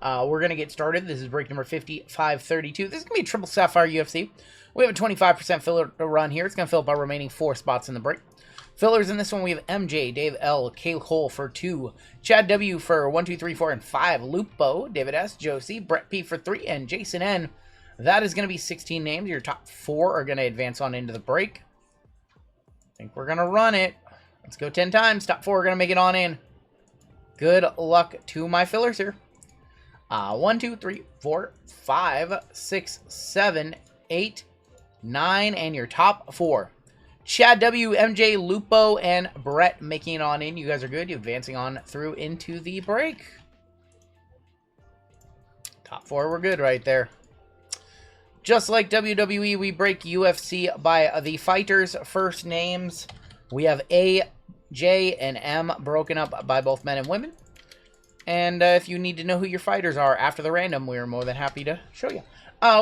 We're going to get started. This is break number 5532. This is going to be a triple Sapphire UFC. We have a 25% filler to run here. It's going to fill up our remaining 4 spots in the break. Fillers in this one, we have MJ, Dave L, Kale Cole for 2, Chad W for 1, 2, 3, 4, and 5, Lupo, David S, Josie, Brett P for 3, and Jason N. That is going to be 16 names. Your top 4 are going to advance on into the break. I think we're going to run it. Let's go 10 times. Top 4 are going to make it on in. Good luck to my fillers here. 1, 2, 3, 4, 5, 6, 7, 8, 9, and your top 4. Chad W, MJ, Lupo, and Brett making it on in. You guys are good. You're advancing on through into the break. Top 4 were good right there. Just like WWE, we break UFC by the fighters' first names. We have A, J, and M broken up by both men and women. And if you need to know who your fighters are after the random, we're more than happy to show you.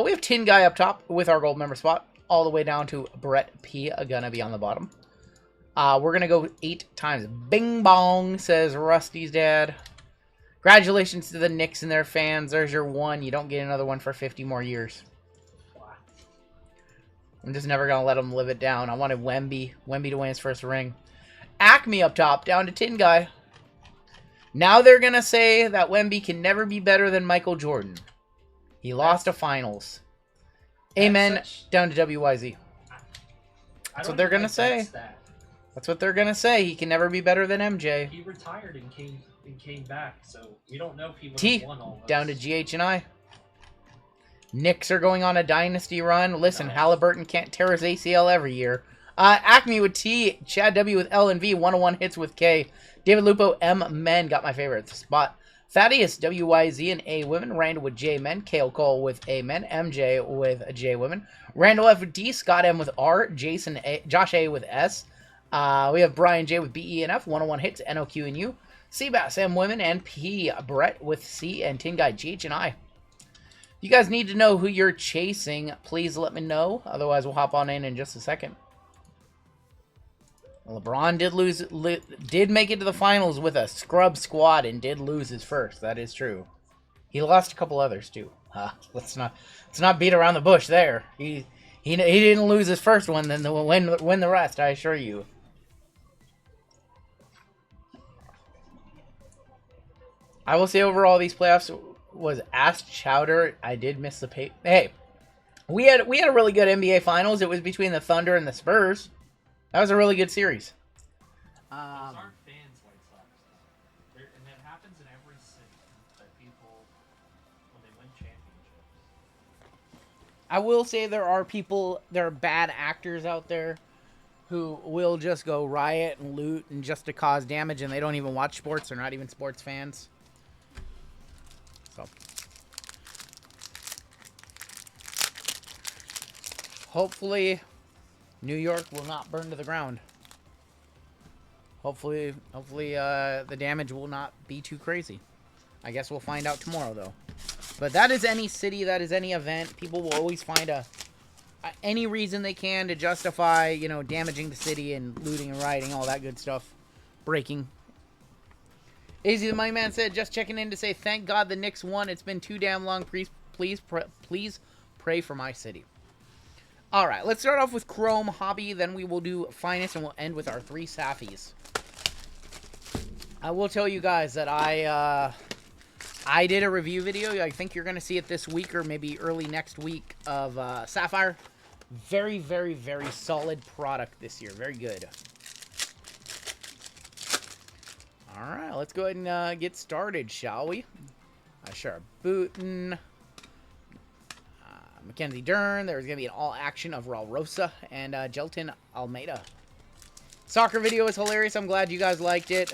We have Tin Guy up top with our gold member spot, all the way down to Brett P, gonna be on the bottom. We're gonna go 8 times. Bing bong, says Rusty's dad. Congratulations to the Knicks and their fans. There's your 1. You don't get another one for 50 more years. I'm just never gonna let them live it down. I wanted Wemby to win his first ring. Acme up top, down to Tin Guy. Now they're gonna say that Wemby can never be better than Michael Jordan. He lost to finals. Amen. Down to WYZ. That's what they're gonna say. That's what they're gonna say. He can never be better than MJ. He retired and came back, so we don't know if he would have won all of down to GH and I. Knicks are going on a dynasty run. Listen, Halliburton can't tear his ACL every year. Acme with T, Chad W with L and V, 101 hits with K. David Lupo, M men got my favorite spot. Thaddeus, WYZ and A women. Randall with J men. Kale Cole with A men. MJ with J women. Randall F with D. Scott M with R. Jason A, Josh A with S. We have Brian J with B, E, and F. 101 hits, NOQ and U. Seabass M women and P. Brett with C and Tin Guy GH and I. You guys need to know who you're chasing. Please let me know. Otherwise, we'll hop on in just a second. LeBron did make it to the finals with a scrub squad and did lose his first. That is true. He lost a couple others too. Let's not beat around the bush there. He didn't lose his first one, then win the rest. I assure you. I will say overall these playoffs was ass chowder. I did miss the pay. Hey, we had a really good NBA Finals. It was between the Thunder and the Spurs. That was a really good series. Those aren't fans White Sox, and that happens in every city. That people, when they win championships. I will say there are bad actors out there who will just go riot and loot and just to cause damage, and they don't even watch sports. They're not even sports fans. So, hopefully, New York will not burn to the ground. Hopefully, the damage will not be too crazy. I guess we'll find out tomorrow, though. But that is any city, that is any event. People will always find any reason they can to justify, damaging the city and looting and rioting, all that good stuff, breaking. Easy the Money Man said, just checking in to say, thank God the Knicks won. It's been too damn long. Please pray for my city. All right, let's start off with Chrome Hobby. Then we will do Finest, and we'll end with our 3 Saphies. I will tell you guys that I did a review video. I think you're going to see it this week or maybe early next week of Sapphire. Very, very, very solid product this year. Very good. All right, let's go ahead and get started, shall we? Sure. Booten. Mackenzie Dern. There's going to be an all-action of Raul Rosa and Gelton Almeida. Soccer video is hilarious. I'm glad you guys liked it.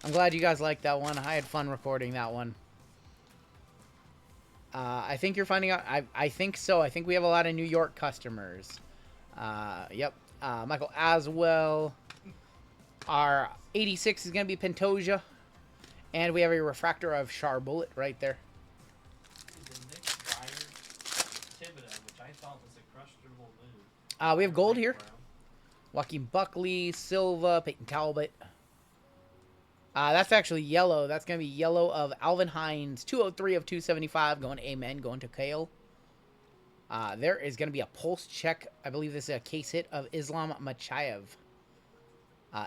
I'm glad you guys liked that one. I had fun recording that one. I think you're finding out. I think so. I think we have a lot of New York customers. Yep. Michael Aswell. Our 86 is going to be Pantoja. And we have a refractor of Char Bullet right there. We have gold here. Joaquin Buckley, Silva, Peyton Talbot. That's actually yellow. That's going to be yellow of Alvin Hines. 203 of 275. Going to Amen. Going to Kale. There is going to be a pulse check. I believe this is a case hit of Islam Makhachev.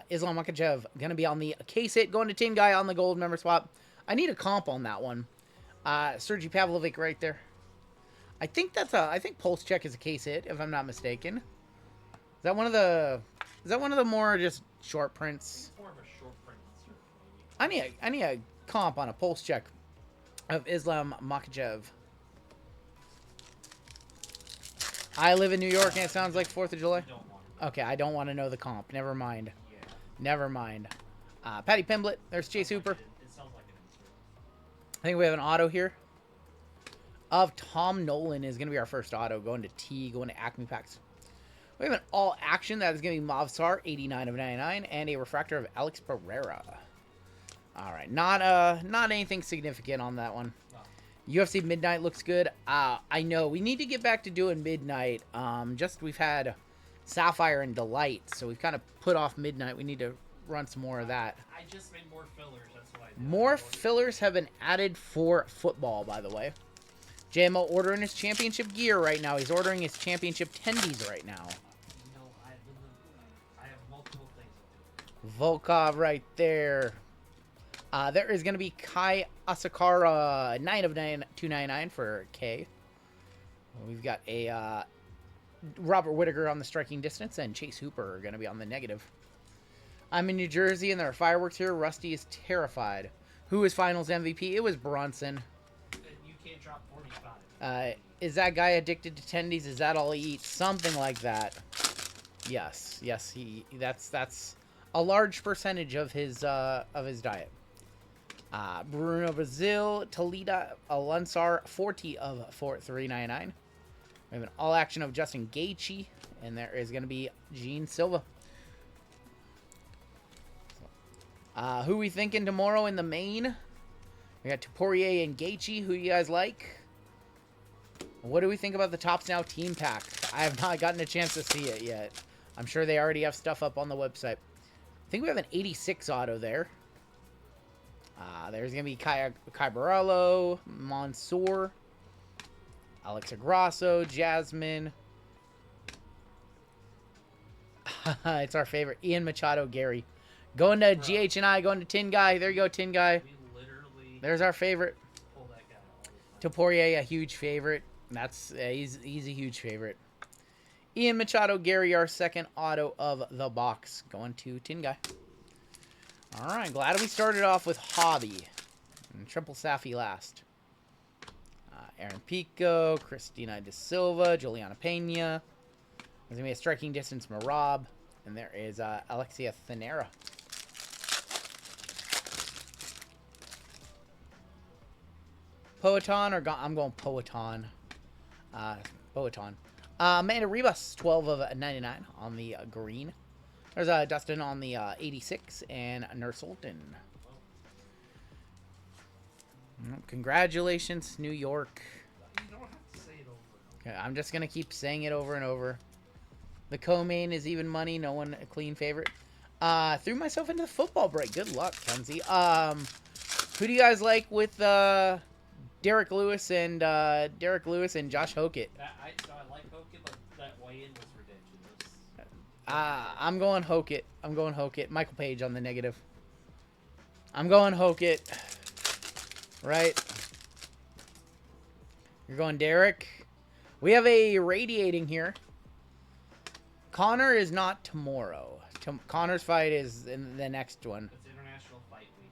Islam Makhachev going to be on the case hit. Going to Tin Guy on the gold member spot. I need a comp on that one. Sergey Pavlovic right there. I think that's a. I think pulse check is a case hit, if I'm not mistaken. Is that one of the? Is that one of the more just short prints? It's more of a short print insert, maybe. I need a comp on a pulse check of Islam Makhachev. I live in New York, and it sounds like 4th of July. Don't want it. Okay, I don't want to know the comp. Never mind. Yeah. Never mind. Patty Pimblett. There's Chase Hooper. It sounds like an insert. I think we have an auto here. Of Tom Nolan is going to be our first auto. Going to T, going to Acme Packs. We have an all action that is going to be Mavsar, 89 of 99, and a refractor of Alex Pereira. All right, not anything significant on that one. No. UFC Midnight looks good. I know we need to get back to doing Midnight. We've had Sapphire and Delight, so we've kind of put off Midnight. We need to run some more of that. I just made more fillers. That's what I did. More fillers have been added for football, by the way. JMO ordering his championship gear right now. He's ordering his championship tendies right now. You know, I have multiple things. Volkov right there. There is going to be Kai Asakara, 9 of 9, 299 for K. We've got a Robert Whittaker on the striking distance, and Chase Hooper are going to be on the negative. I'm in New Jersey, and there are fireworks here. Rusty is terrified. Who is Finals MVP? It was Bronson. You can't drop 45. Is that guy addicted to tendies? Is that all he eats? Something like that. Yes, that's a large percentage of his diet. Bruno Brazil, Toledo, Alunsar, 40 of 399. We have an all action of Justin Gaethje, and there is going to be Gene Silva. Who we thinking tomorrow in the main? We got Poirier and Gaethje. Who you guys like? What do we think about the Tops Now team pack? I have not gotten a chance to see it yet. I'm sure they already have stuff up on the website. I think we have an 86 auto there. There's going to be Kai Barallo, Mansoor, Alex Agrasso, Jasmine. It's our favorite. Ian Machado, Gary. Going to GH&I, going to Tin Guy. There you go, Tin Guy. We literally There's our favorite. pull that guy all the time. To Poirier, a huge favorite. That's he's a huge favorite. Ian Machado, Gary, our second auto of the box. Going to Tin Guy. All right, glad we started off with Hobby. And Triple Safi last. Aaron Pico, Cristina De Silva, Juliana Pena. There's going to be a striking distance Marab. And there is Alexia Thanera. Poeton, I'm going Poeton. Poeton. Amanda Ribas, 12 of 99 on the green. There's Dustin on the 86 and Nurse Holton. Congratulations, New York. You don't have to say it over. Okay, I'm just going to keep saying it over and over. The co-main is even money. No one a clean favorite. Threw myself into the football break. Good luck, Kenzie. Who do you guys like with Derek Lewis and Josh Hokett? I like Hogan, but that weigh-in was ridiculous. I'm going Hokett. I'm going Hokett. Michael Page on the negative. I'm going Hokett. Right. You're going Derek. We have a radiating here. Connor is not tomorrow. Connor's fight is in the next one. It's International Fight Week.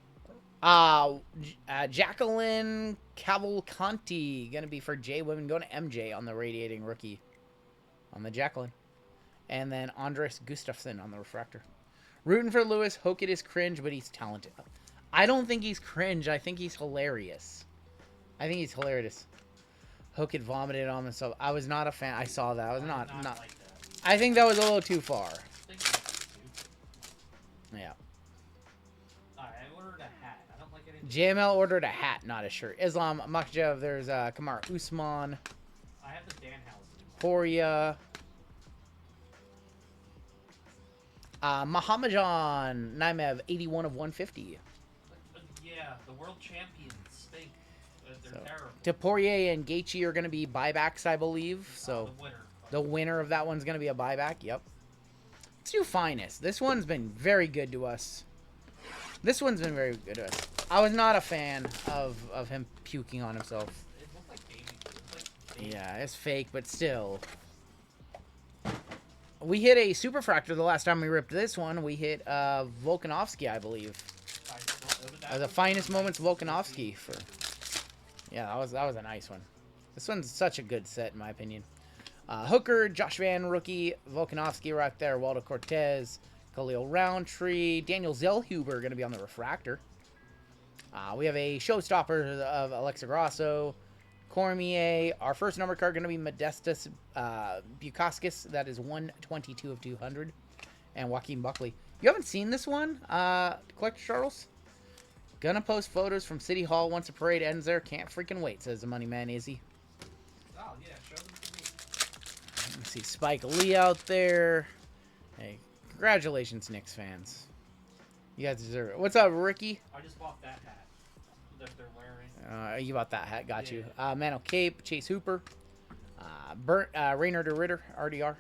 Jacqueline Cavalcanti going to be for J Women. Going to MJ on the radiating rookie. On the Jacqueline. And then Andres Gustafsson on the refractor. Rooting for Lewis. Hokett is cringe, but he's talented. I don't think he's cringe. I think he's hilarious. I think he's hilarious. Hokett vomited on himself. I was not a fan. I saw that. I was not. Like that. I think that was a little too far. I think that's stupid. Yeah. Alright, I ordered a hat. I don't like anything. JML ordered a hat, not a shirt. Islam Makhachev. There's Kamar Usman. I have the Danhausen. Poria. Muhammadjan Naimev, 81 of 150. Yeah, the world champions stink. They're So, terrible. Poirier and Gaethje are going to be buybacks, I believe. So The winner. the winner of that one's going to be a buyback. Yep. Let's do Finest. This one's been very good to us. This one's been very good to us. I was not a fan of him puking on himself. It looked like baby. It looked like baby. Yeah, it's fake, but still. We hit a Superfractor the last time we ripped this one. We hit Volkanovski, I believe. The Finest Moments Volkanovski for. Yeah, that was a nice one. This one's such a good set in my opinion. Hooker, Josh Van Rookie, Volkanovski right there, Waldo Cortez, Khalil Roundtree, Daniel Zellhuber going to be on the Refractor. We have a Showstopper of Alexa Grasso, Cormier. Our first number card going to be Modestus Bukauskas. That is 122 of 200. And Joaquin Buckley. You haven't seen this one, Collector Charles? Gonna post photos from City Hall once the parade ends there. Can't freaking wait, says the money man, Izzy. Oh, yeah, show them to me. Let me see Spike Lee out there. Hey, congratulations, Knicks fans. You guys deserve it. What's up, Ricky? I just bought that hat that they're wearing. You bought that hat. Got you. Yeah. Mano Cape, Chase Hooper. Raynor DeRitter, RDR.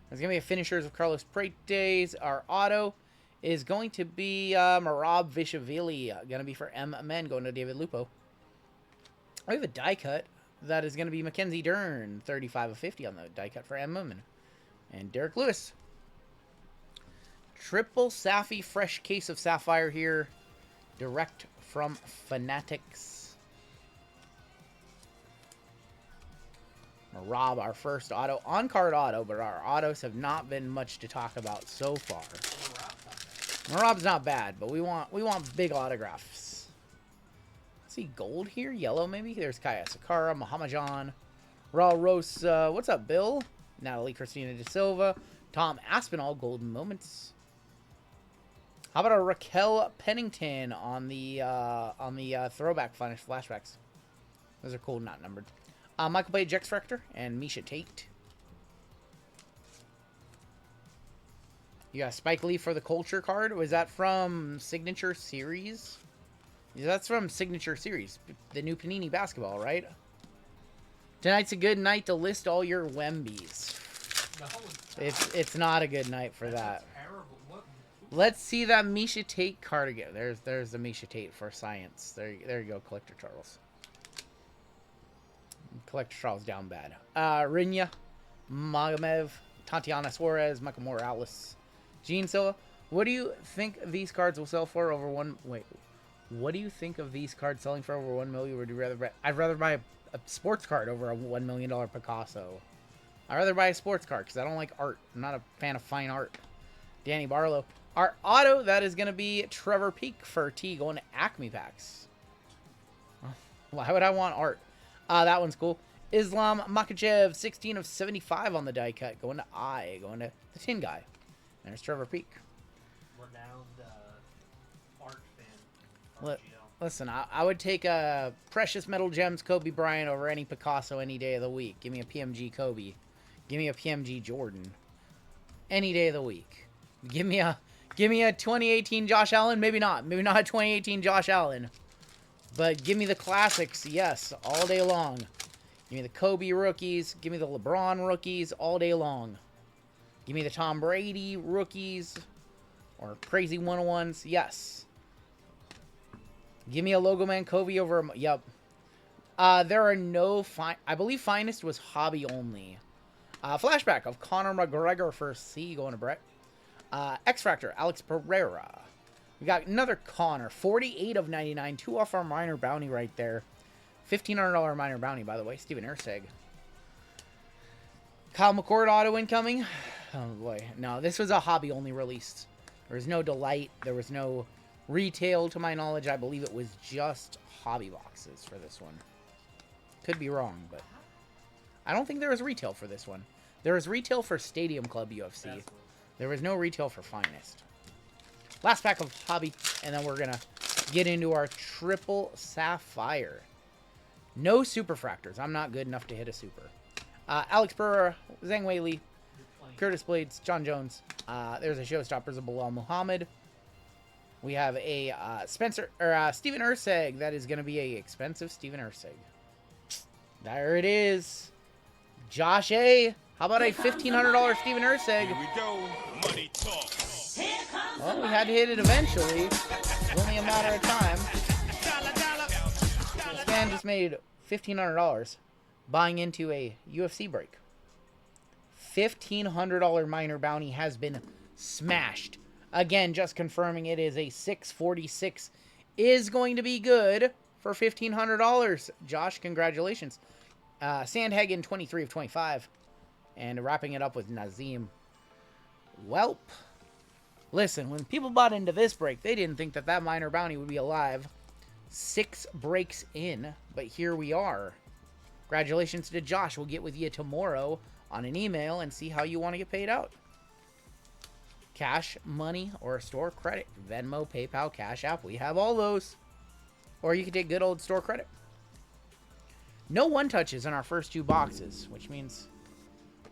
There's going to be a finishers of Carlos Paredes. Our auto is going to be Marab Vishvili. Going to be for M-Men, going to David Lupo. We have a die cut. That is going to be Mackenzie Dern, 35 of 50 on the die cut for M-Men. And Derek Lewis. Triple Safi, fresh case of Sapphire here. Direct from Fanatics. Marab, our first auto. On-card auto, but our autos have not been much to talk about so far. Marab's not bad, but we want big autographs. See gold here, yellow maybe. There's Kaya Sakara, Mahamajan, Raul Rosa. What's up, Bill? Natalie Christina De Silva, Tom Aspinall, golden moments. How about a Raquel Pennington on the throwback flashbacks? Those are cool, not numbered. Michael Page X-Fractor and Misha Tate. You got Spike Lee for the Culture card. Was that from Signature Series? Yeah, that's from Signature Series. The new Panini basketball, right? Tonight's a good night to list all your Wembies. No, It's not a good night for that. terrible. What? Let's see that Misha Tate card again. There's the Misha Tate for science. There you go, Collector Charles. Collector Charles down bad. Rinya, Magomed, Tatiana Suarez, Michael Morales, Gene Silva. What do you think these cards will sell for over one? Wait, what do you think of these cards selling for over 1 million? Would you rather buy? I'd rather buy a sports card over a $1 million Picasso. I'd rather buy a sports card because I don't like art. I'm not a fan of fine art. Danny Barlow. Our auto, that is going to be Trevor Peak for T going to Acme packs. Why would I want art? That one's cool. Islam Makachev, 16 of 75 on the die cut. Going to going to the Tin Guy. There's Trevor Peak. Renowned art fan. Let- RGL. Listen, I would take a Precious Metal Gems Kobe Bryant over any Picasso any day of the week. Give me a PMG Kobe. Give me a PMG Jordan. Any day of the week. Give me a 2018 Josh Allen. Maybe not. Maybe not a 2018 Josh Allen. But give me the classics, yes, all day long. Give me the Kobe rookies. Give me the LeBron rookies all day long. Give me the Tom Brady rookies. Or crazy 101s, yes. Give me a Logo Man Kobe over... Yep. There are no... I believe Finest was hobby only. Flashback of Conor McGregor for C going to Brett. X-Fractor, Alex Pereira. We got another Conor. 48 of 99. 2 off our minor bounty right there. $1,500 minor bounty, by the way. Steven Erseg. Kyle McCord auto incoming. Oh, boy. No, this was a hobby only release. There was no Delight. There was no retail, to my knowledge. I believe it was just hobby boxes for this one. Could be wrong, but I don't think there was retail for this one. There was retail for Stadium Club UFC. There was no retail for Finest. Last pack of hobby, and then we're going to get into our triple Sapphire. No Superfractors. I'm not good enough to hit a super. Alex Pereira, Zhang Weili, Curtis Blades, John Jones. There's a Showstoppers of Bilal Muhammad. We have a Steven Urseg. That is going to be a expensive Steven Urseg. There it is. Josh A. How about a $1,500 Steven Urseg? Here we go. Money talk. Well, we had to hit it eventually. It's only a matter of time. This man just made $1,500 buying into a UFC break. $1,500 minor bounty has been smashed. Again, just confirming it is a 646 is going to be good for $1,500. Josh, congratulations. Sandhagen, 23 of 25. And wrapping it up with Nazim. Welp. Listen, when people bought into this break, they didn't think that that minor bounty would be alive 6 breaks in, but here we are. Congratulations to Josh. We'll get with you tomorrow on an email and see how you want to get paid out. Cash, money, or store credit. Venmo, PayPal, Cash App. We have all those. Or you can take good old store credit. No one-touches in our first 2 boxes, which means...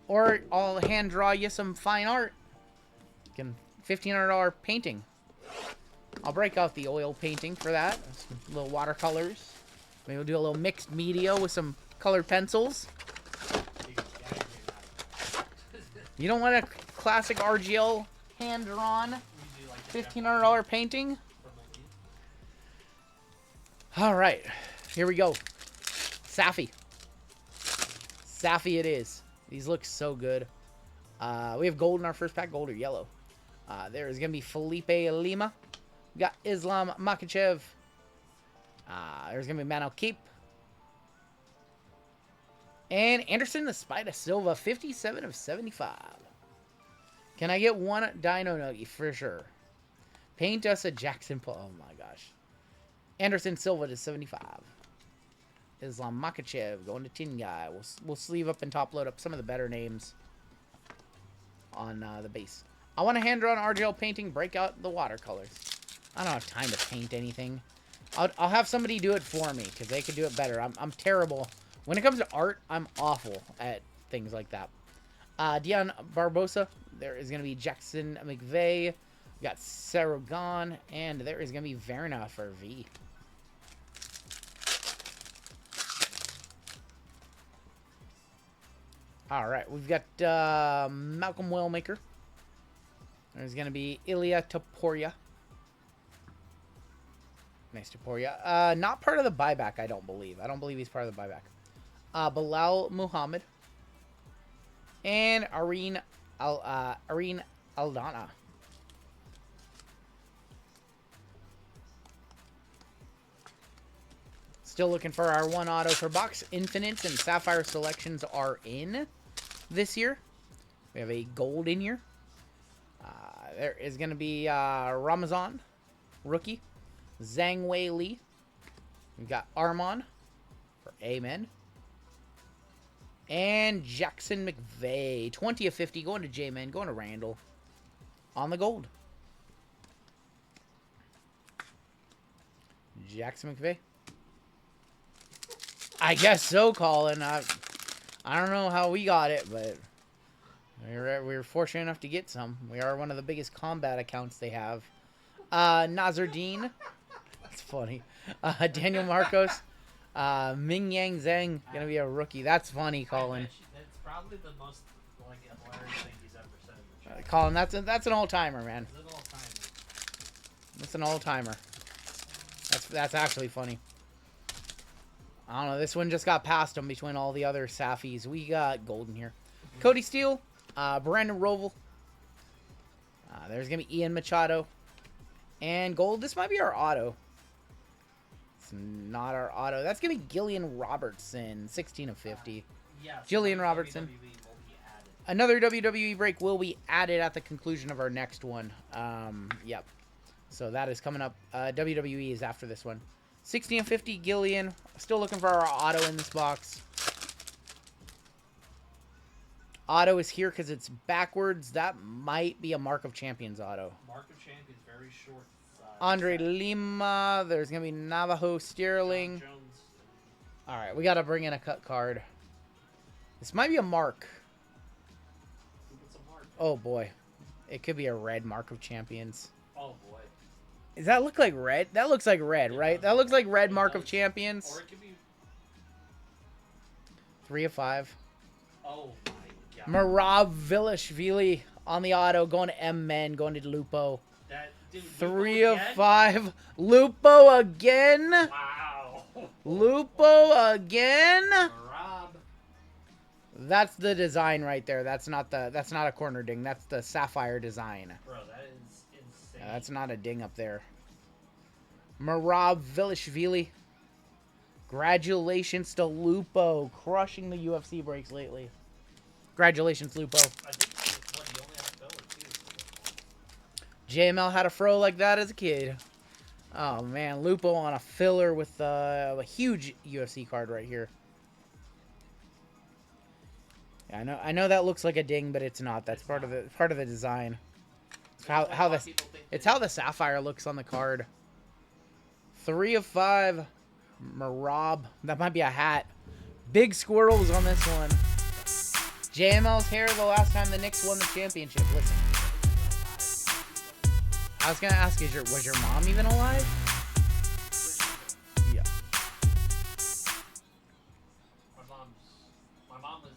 Or I'll hand draw you some fine art. Can $1,500 painting. I'll break out the oil painting for that. Some little watercolors. Maybe we'll do a little mixed media with some colored pencils. You don't want a classic RGL hand-drawn $1,500 painting? All right, here we go. Safi. Safi it is. These look so good. We have gold in our first pack, gold or yellow. There is going to be Felipe Lima. We got Islam Makhachev. There's going to be Manel Keep. And Anderson the Spider Silva, 57 of 75. Can I get one Dino Nogi for sure? Paint us a Jackson Paul. Oh my gosh. Anderson Silva to 75. Islam Makhachev going to Tin Guy. We'll sleeve up and top load up some of the better names on the base. I want a hand-drawn RGL painting. Break out the watercolors. I don't have time to paint anything. I'll have somebody do it for me because they could do it better. I'm terrible. When it comes to art, I'm awful at things like that. Dion Barbosa. There is going to be Jackson McVeigh. We got Saragon. And there is going to be Verna for V. Alright, we've got Malcolm Wellmaker. There's going to be Ilya Topuria. Nice Topuria. Not part of the buyback, I don't believe. I don't believe he's part of the buyback. Bilal Muhammad. And Areen Aldana. Still looking for our 1 auto per box. Infinites and Sapphire selections are in this year. We have a gold in here. There is going to be Ramazan, rookie. Zhang Wei Li. We've got Armon for Amen. And Jackson McVeigh. 20 of 50. Going to J-Man. Going to Randall. On the gold. Jackson McVeigh. I guess so, Colin. I don't know how we got it, but we were fortunate enough to get some. We are one of the biggest combat accounts they have. Nazardine. That's funny. Daniel Marcos. Ming Yang Zhang. Gonna be a rookie. That's funny, Colin. That's probably the most hilarious thing he's ever said in the chat. Colin, that's an all-timer, man. Is it all time? That's an all-timer. That's actually funny. I don't know. This one just got past him between all the other Safis. We got golden here. Cody Steele. Brandon Roval. There's going to be Ian Machado. And gold. This might be our auto. It's not our auto. That's going to be Gillian Robertson. 16 of 50. Yes. Jillian Robertson. WWE will be added. Another WWE break will be added at the conclusion of our next one. Yep. So that is coming up. WWE is after this one. 16 of 50, Gillian. Still looking for our auto in this box. Auto is here because it's backwards. That might be a Mark of Champions auto. Mark of Champions, very short. Andre Lima. There's going to be Navajo Sterling. Jones. All right, we got to bring in a cut card. This might be a Mark. Who puts a mark? Oh, boy. It could be a red Mark of Champions. Oh, boy. Does that look like red? That looks like red, right? That looks like red Mark of Champions. Or it could be... 3 of 5. Oh my god. Maravillashvili on the auto, going to M-Men, going to Lupo. That, dude, 3 Lupo of again? 5. Lupo again. Wow. Lupo again. Rob. That's the design right there. That's not a corner ding. That's the Sapphire design. Bro, that is insane. That's not a ding up there. Maravillashvili. Congratulations to Lupo, crushing the UFC breaks lately. Congratulations, Lupo. I think what, you only have to fill it too. JML had a fro like that as a kid. Oh man, Lupo on a filler with a huge UFC card right here. Yeah, I know that looks like a ding, but it's not. That's part of the design. It's how the Sapphire looks on the card. 3 of 5. Marab. That might be a hat. Big squirrels on this one. JML's hair the last time the Knicks won the championship. Listen. I was gonna ask, was your mom even alive? Yeah. My mom was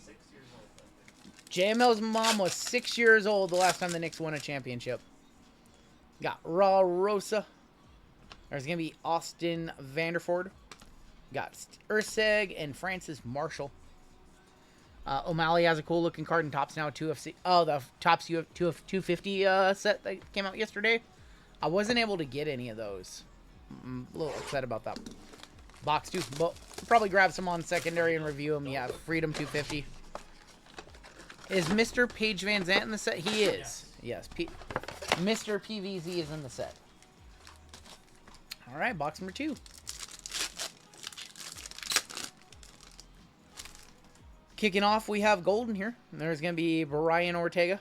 6 years old, I think. JML's mom was 6 years old the last time the Knicks won a championship. Got Raw Rosa. There's going to be Austin Vanderford. Got Urseg and Francis Marshall. O'Malley has a cool looking card in Topps now. 2FC. Oh, the Topps 250 set that came out yesterday. I wasn't able to get any of those. I'm a little upset about that. Box 2. But probably grab some on secondary and review them. Yeah, Freedom 250. Is Mr. Paige Van Zandt in the set? He is. Yes. Mr. PVZ is in the set. All right, box number 2. Kicking off, we have Golden here. There's going to be Brian Ortega.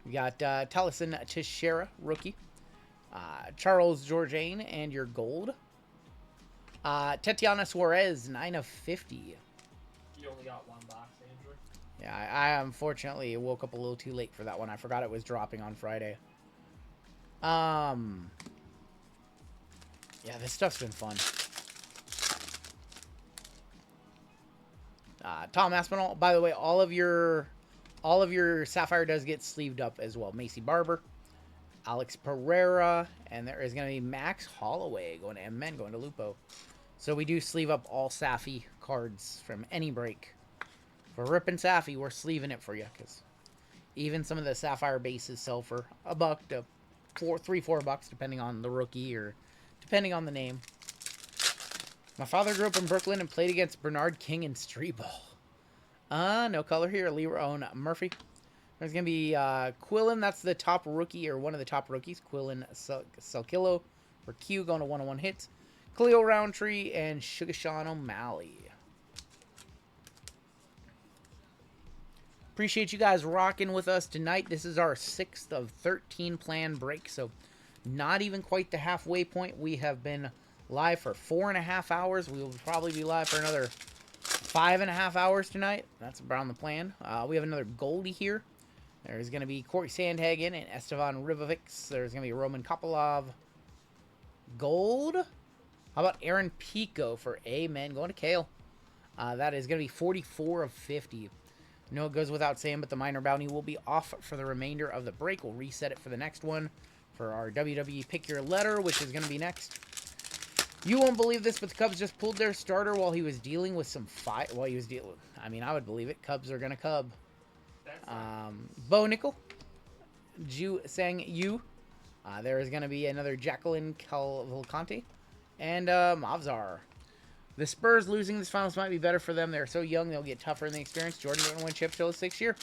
We got Taliesin Teixeira, rookie. Charles Jourdain, and your gold. Tatiana Suarez, 9 of 50. You only got one box, Andrew. Yeah, I unfortunately woke up a little too late for that one. I forgot it was dropping on Friday. Yeah, this stuff's been fun. Tom Aspinall, by the way, all of your Sapphire does get sleeved up as well. Macy Barber, Alex Pereira, and there is going to be Max Holloway going to M-Men, going to Lupo. So we do sleeve up all Saffy cards from any break. For ripping Saffy, we're sleeving it for you, because even some of the Sapphire bases sell for $1 to $4 depending on the rookie or depending on the name. My father grew up in Brooklyn and played against Bernard King in street ball. No color here. Leron Murphy. There's going to be Quillen. That's the top rookie, or one of the top rookies. Quillen Salkillo for Q, going to 101 hits. Khalil Roundtree and Sugashawn O'Malley. Appreciate you guys rocking with us tonight. This is our 6th of 13 planned breaks, so not even quite the halfway point. We have been live for 4.5 hours. We will probably be live for another 5.5 hours tonight. That's around the plan. We have another Goldie here. There's going to be Corey Sandhagen and Estevan Ribovics. There's going to be Roman Kopolov. Gold. How about Aaron Pico for Amen going to Kale? That is going to be 44 of 50. No, it goes without saying, but the minor bounty will be off for the remainder of the break. We'll reset it for the next one for our WWE Pick Your Letter, which is going to be next. You won't believe this, but the Cubs just pulled their starter while he was dealing with some fight. While he was dealing, I mean, I would believe it. Cubs are gonna Cub. Bo Nickel, Ju Sang Yu. There is gonna be another Jacqueline Cavalcante, and Mavzar. The Spurs losing this finals might be better for them. They're so young; they'll get tougher in the experience. Jordan didn't win chips till his 6th year.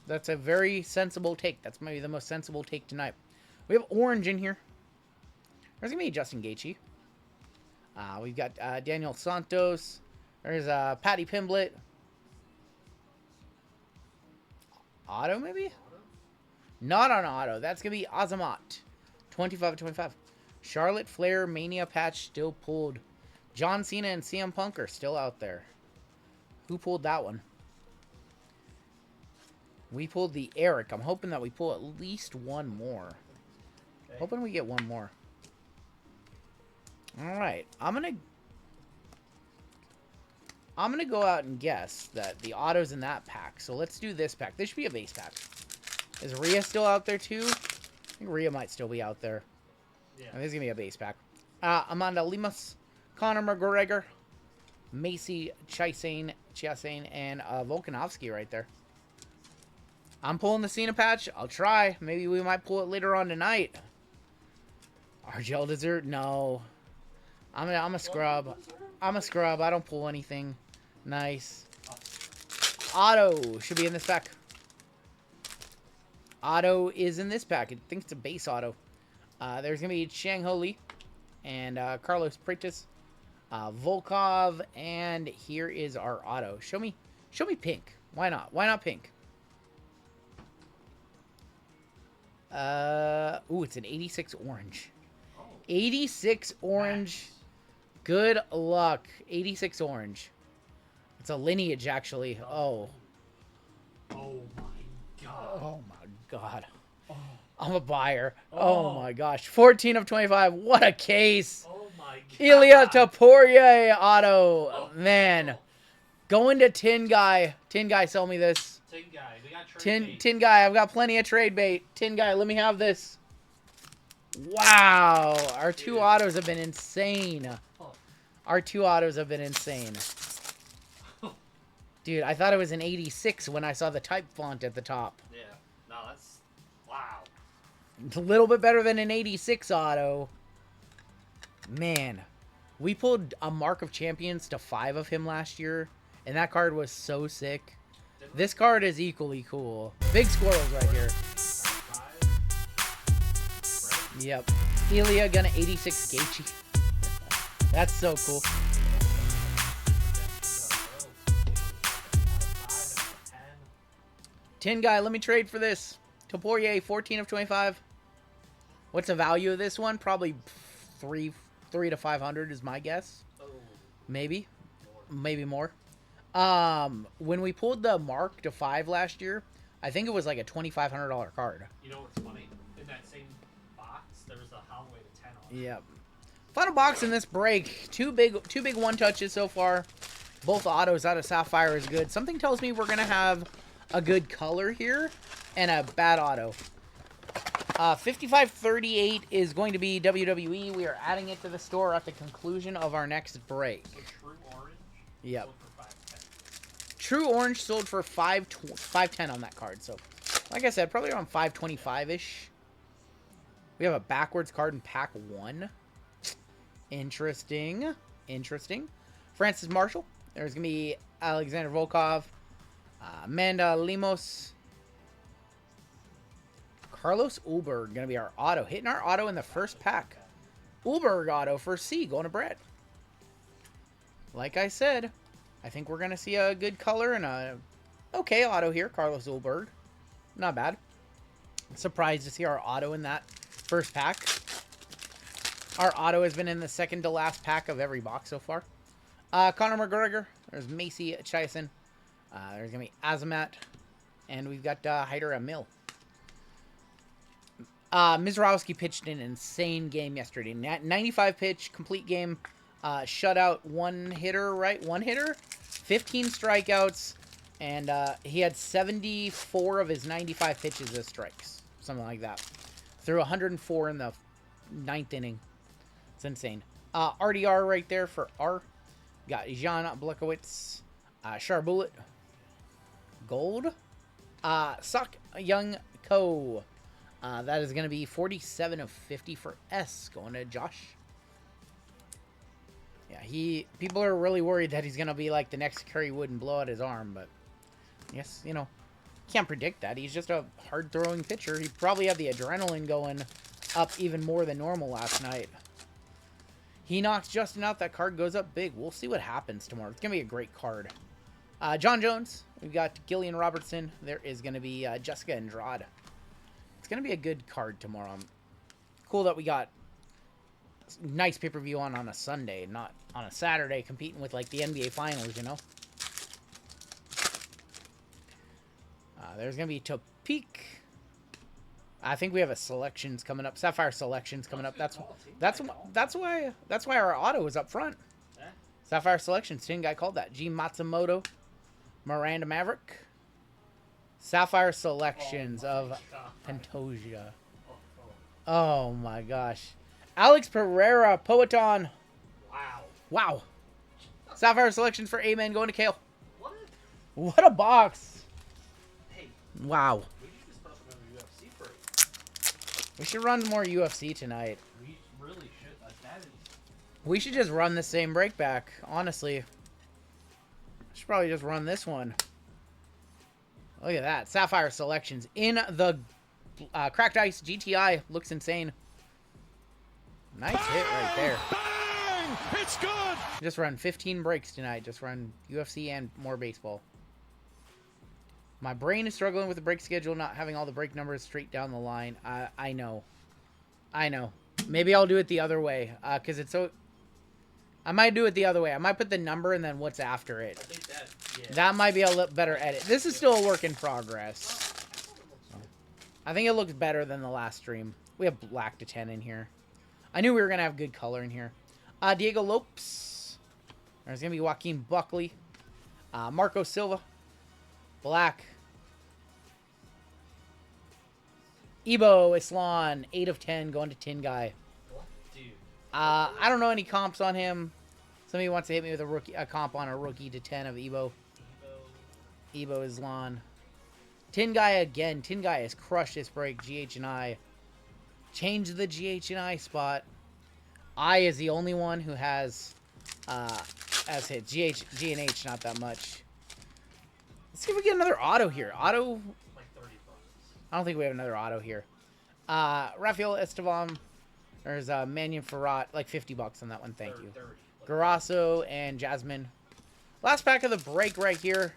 That's a very sensible take. That's maybe the most sensible take tonight. We have orange in here. There's gonna be Justin Gaethje. We've got Daniel Santos. There's Patty Pimblett. Auto, maybe? Not on auto. That's going to be Azamat. 25/25. Charlotte Flair Mania patch still pulled. John Cena and CM Punk are still out there. Who pulled that one? We pulled the Eric. I'm hoping that we pull at least one more. Hoping we get one more. All right, I'm gonna go out and guess that the auto's in that pack. So let's do this pack. This should be a base pack. Is Rhea still out there too? I think Rhea might still be out there. Yeah. This is gonna be a base pack. Amanda Lemus, Conor McGregor, Macy Chiasane, and Volkanovski right there. I'm pulling the Cena patch. I'll try. Maybe we might pull it later on tonight. RGL dessert? No. I'm a scrub. I'm a scrub. I don't pull anything. Nice. Auto should be in this pack. Auto is in this pack. I think it's a base auto. There's going to be Shang Ho Lee and Carlos Pratis, Volkov, and here is our auto. Show me pink. Why not? Why not pink? Ooh, it's an 86 orange. 86 orange. Good luck. 86 orange. It's a lineage, actually. Oh. Oh my god. Oh my god. I'm a buyer. Oh my gosh. 14 of 25. What a case. Oh my god. Ilya Taporia auto. Man. Going to Tin Guy. Tin Guy, sell me this. Tin guy. We got trade bait. Tin Guy, I've got plenty of trade bait. Tin Guy, let me have this. Wow. Our two autos have been insane. Our two autos have been insane. Dude, I thought it was an 86 when I saw the type font at the top. Yeah. No, that's... Wow. It's a little bit better than an 86 auto. Man. We pulled a Mark of Champions to 5 of him last year. And that card was so sick. This card is equally cool. Big squirrels right here. Yep. Ilya gonna 86 Gaethje. That's so cool. Tin Guy, let me trade for this. Taporia, 14 of 25. What's the value of this one? Probably 3 to 500 is my guess. Maybe. Maybe more. When we pulled the Mark to 5 last year, I think it was like a $2,500 card. You know what's funny? In that same box, there was a Holloway to 10 on it. Yep. Final box in this break. Two big one touches so far. Both autos out of Sapphire is good. Something tells me we're gonna have a good color here and a bad auto. 5538 is going to be WWE. We are adding it to the store at the conclusion of our next break. So True Orange. Yep. Sold for $510. True Orange sold for $510 on that card. So, like I said, probably around $525-ish. We have a backwards card in pack 1. Interesting. Interesting. Francis Marshall. There's going to be Alexander Volkov. Amanda Lemos. Carlos Ulberg going to be our auto. Hitting our auto in the first pack. Ulberg auto for C going to Brett. Like I said, I think we're going to see a good color and a okay auto here. Carlos Ulberg. Not bad. Surprised to see our auto in that first pack. Our auto has been in the second to last pack of every box so far. Conor McGregor. There's Macy Chiasane. There's going to be Azamat. And we've got Hyder Emil. Mizrowski pitched an insane game yesterday. 95 pitch, complete game. Shutout, one hitter, right? One hitter. 15 strikeouts. And he had 74 of his 95 pitches as strikes. Something like that. Threw 104 in the 9th inning. It's insane. RDR right there for R. Got Jan Blukowicz. Charbullet. Gold. Suck Young Ko. That is going to be 47 of 50 for S. Going to Josh. Yeah, people are really worried that he's going to be like the next Kerry Wood and blow out his arm. But, yes, you know, can't predict that. He's just a hard-throwing pitcher. He probably had the adrenaline going up even more than normal last night. He knocks Justin out. That card goes up big. We'll see what happens tomorrow. It's going to be a great card. John Jones. We've got Gillian Robertson. There is going to be Jessica Andrade. It's going to be a good card tomorrow. Cool that we got nice pay-per-view on a Sunday, not on a Saturday, competing with, like, the NBA Finals, you know? There's going to be Topik. I think we have a selections coming up. Sapphire selections coming up. That's why our auto is up front. Sapphire selections. Tin guy called that. G Matsumoto, Miranda Maverick. Sapphire selections of Pantoja. Oh my gosh. Alex Pereira, Poeton. Wow. Wow. Sapphire selections for Amen going to Kale. What? What a box. Hey, Wow. we should just put up another UFC break. We should run more UFC tonight. We really should. That is. We should just run the same break back, honestly. Should probably just run this one. Look at that. Sapphire selections in the Cracked Ice GTI. Looks insane. Nice hit right there. Bang! It's good. Just run 15 breaks tonight. Just run UFC and more baseball. My brain is struggling with the break schedule, not having all the break numbers straight down the line. I know. I know. Maybe I'll do it the other way. Because it's so... I might do it the other way. I might put the number and then what's after it. I think that. Yeah. That might be a little better edit. This is still a work in progress. I think it looks better than the last stream. We have black to 10 in here. I knew we were going to have good color in here. Diego Lopes. There's going to be Joaquin Buckley. Marco Silva. Black. Ebo Islan. 8 of 10 going to Tin Guy. What? Dude. I don't know any comps on him. Somebody wants to hit me with a comp on a rookie to 10 of Ebo. Ebo Islan. Tin Guy again. Tin Guy has crushed this break. GH and I. Change the GH and I spot. I is the only one who has hit. G and H not that much. Let's see if we get another auto here. Auto. Like $30. I don't think we have another auto here. Rafael Estevam. There's Mannion Farrat. Like $50 on that one. Thank you. 30. Garasso and Jasmine. Last pack of the break right here.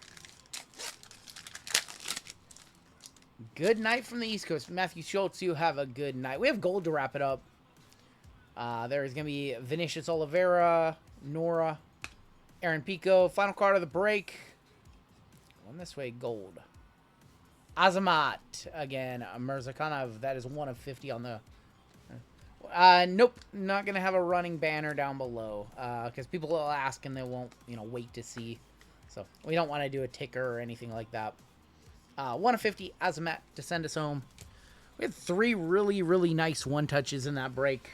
Good night from the East Coast. Matthew Schultz, you have a good night. We have gold to wrap it up. There's going to be Vinicius Oliveira, Nora, Aaron Pico. Final card of the break. Going this way, gold. Azamat, again, Mirzakhanov. That is 1 of 50 on the... nope, not going to have a running banner down below. Because people will ask and they won't, wait to see. So, we don't want to do a ticker or anything like that. 1 of 50, Azamat to send us home. We had 3 really, really nice one-touches in that break.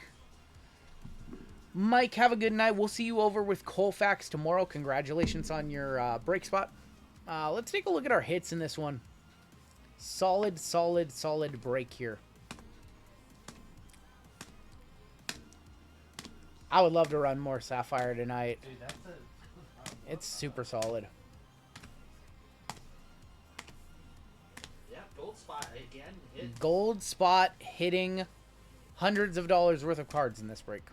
Mike, have a good night. We'll see you over with Colfax tomorrow. Congratulations on your break spot. Let's take a look at our hits in this one. Solid, solid, solid break here. I would love to run more Sapphire tonight. Dude, that's It's super solid. Yeah, gold spot again. Hit. Gold spot hitting hundreds of dollars worth of cards in this break.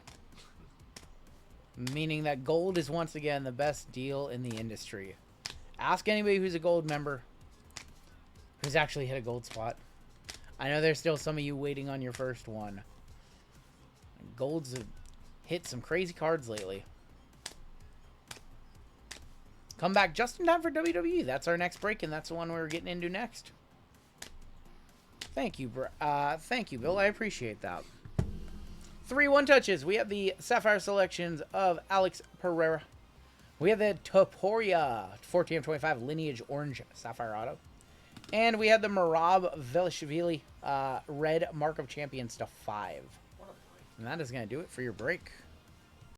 Meaning that gold is once again the best deal in the industry. Ask anybody who's a gold member who's actually hit a gold spot. I know there's still some of you waiting on your first one. Gold's hit some crazy cards lately. Come back just in time for WWE. That's our next break, and that's the one we're getting into next. Thank you, thank you, Bill. I appreciate that. 3 one-touches. We have the Sapphire selections of Alex Pereira. We have the Topuria 14/25 Lineage Orange Sapphire Auto. And we have the Merab Velishvili Red Mark of Champions to 5. And that is going to do it for your break.